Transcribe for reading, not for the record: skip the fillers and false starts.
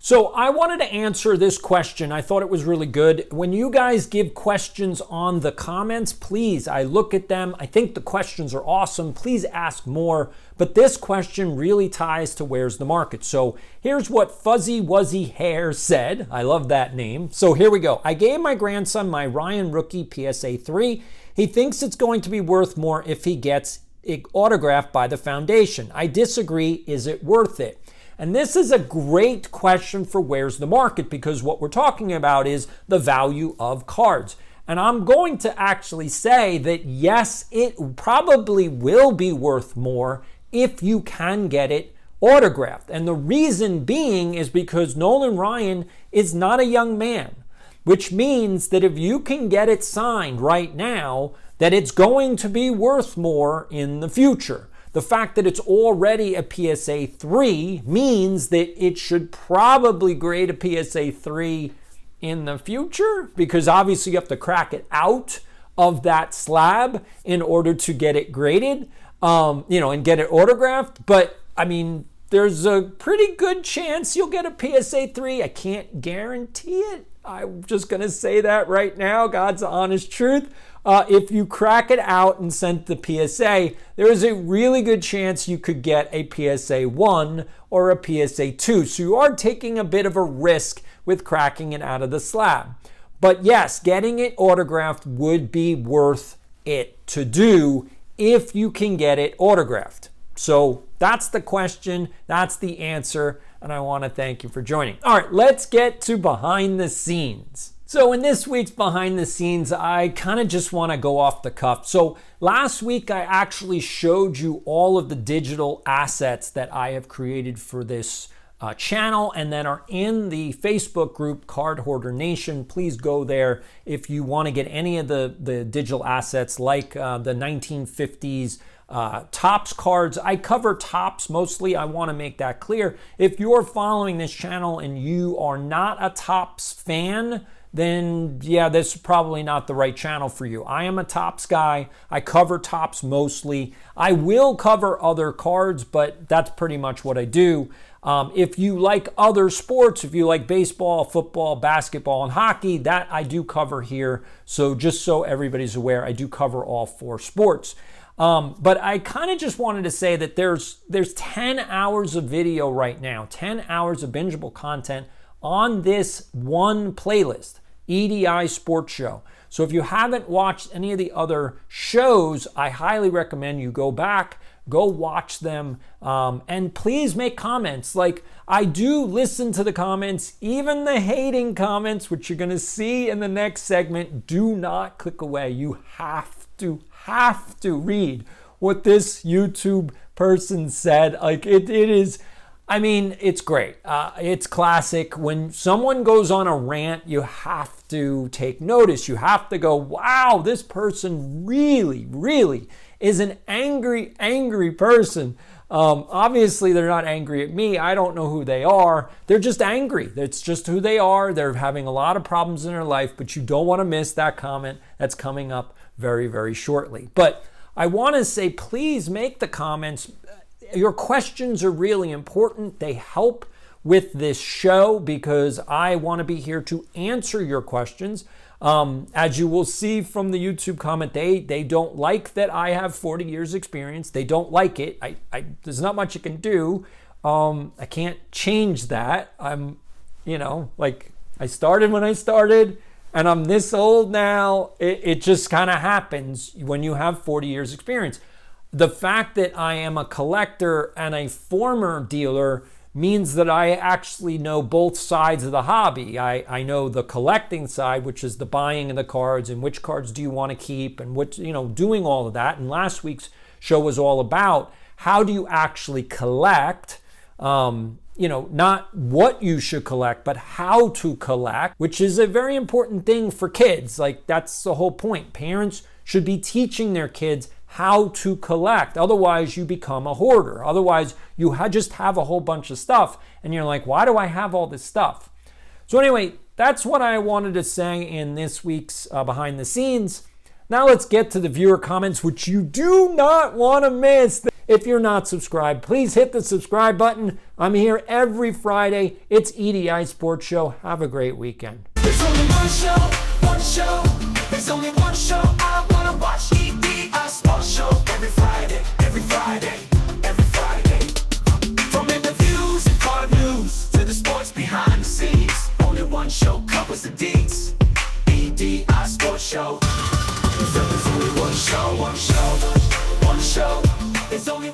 So I wanted to answer this question. I thought it was really good. When you guys give questions on the comments, please, I look at them. I think the questions are awesome. Please ask more. But this question really ties to where's the market. So here's what Fuzzy Wuzzy Hair said. I love that name. So here we go. I gave my grandson my Ryan rookie PSA 3. He thinks it's going to be worth more if he gets it autographed by the foundation. I disagree. Is it worth it? And this is a great question for where's the market, because what we're talking about is the value of cards. And I'm going to actually say that yes, it probably will be worth more if you can get it autographed. And the reason being is because Nolan Ryan is not a young man, which means that if you can get it signed right now, that it's going to be worth more in the future. The fact that it's already a PSA 3 means that it should probably grade a PSA 3 in the future, because obviously you have to crack it out of that slab in order to get it graded, and get it autographed. But I mean, there's a pretty good chance you'll get a PSA 3. I can't guarantee it. I'm just going to say that right now, God's honest truth. If you crack it out and send the PSA, there is a really good chance you could get a PSA 1 or a PSA 2. So you are taking a bit of a risk with cracking it out of the slab. But yes, getting it autographed would be worth it to do if you can get it autographed. So that's the question, that's the answer, and I want to thank you for joining. All right, let's get to behind the scenes. So in this week's behind the scenes, I kind of just want to go off the cuff. So last week, I actually showed you all of the digital assets that I have created for this channel and that are in the Facebook group Card Hoarder Nation. Please go there if you want to get any of the digital assets like the 1950s Topps cards. I cover Topps mostly. I want to make that clear. If you're following this channel and you are not a Topps fan, then yeah, this is probably not the right channel for you. I am a Topps guy. I cover Topps mostly. I will cover other cards, but that's pretty much what I do. If you like other sports, if you like baseball, football, basketball, and hockey, that I do cover here. So just so everybody's aware, I do cover all 4 sports. But I kind of just wanted to say that there's 10 hours of video right now, 10 hours of bingeable content on this one playlist, EDI Sports Show. So if you haven't watched any of the other shows, I highly recommend you go back, go watch them, and please make comments. Like, I do listen to the comments, even the hating comments, which you're going to see in the next segment. Do not click away. You have to read what this YouTube person said. Like, it is, I mean, it's great. It's classic. When someone goes on a rant, you have to take notice. You have to go, wow, this person really is an angry person. Obviously, they're not angry at me. I don't know who they are. They're just angry. That's just who they are. They're having a lot of problems in their life, but you don't want to miss that comment that's coming up very, very shortly. But I want to say, please make the comments. Your questions are really important. They help with this show because I want to be here to answer your questions. As you will see from the YouTube comment, they don't like that I have 40 years experience. They don't like it. There's not much you can do. I can't change that. I started when I started and I'm this old now. It just kind of happens when you have 40 years experience. The fact that I am a collector and a former dealer means that I actually know both sides of the hobby. I know the collecting side, which is the buying of the cards and which cards do you want to keep and what, doing all of that. And last week's show was all about how do you actually collect, not what you should collect, but how to collect, which is a very important thing for kids. Like, that's the whole point. Parents should be teaching their kids how to collect. Otherwise, you become a hoarder. Otherwise, you just have a whole bunch of stuff and you're like, why do I have all this stuff? So anyway, that's what I wanted to say in this week's Behind the Scenes. Now let's get to the viewer comments, which you do not want to miss. If you're not subscribed, please hit the subscribe button. I'm here every Friday. It's EDI Sports Show. Have a great weekend. There's only one show, one show. There's only one show I wanna watch. EDI Sports Show every Friday, every Friday, every Friday. From interviews and car news to the sports behind the scenes, only one show covers the deeds. EDI Sports Show. There's only one show, one show, one show. There's only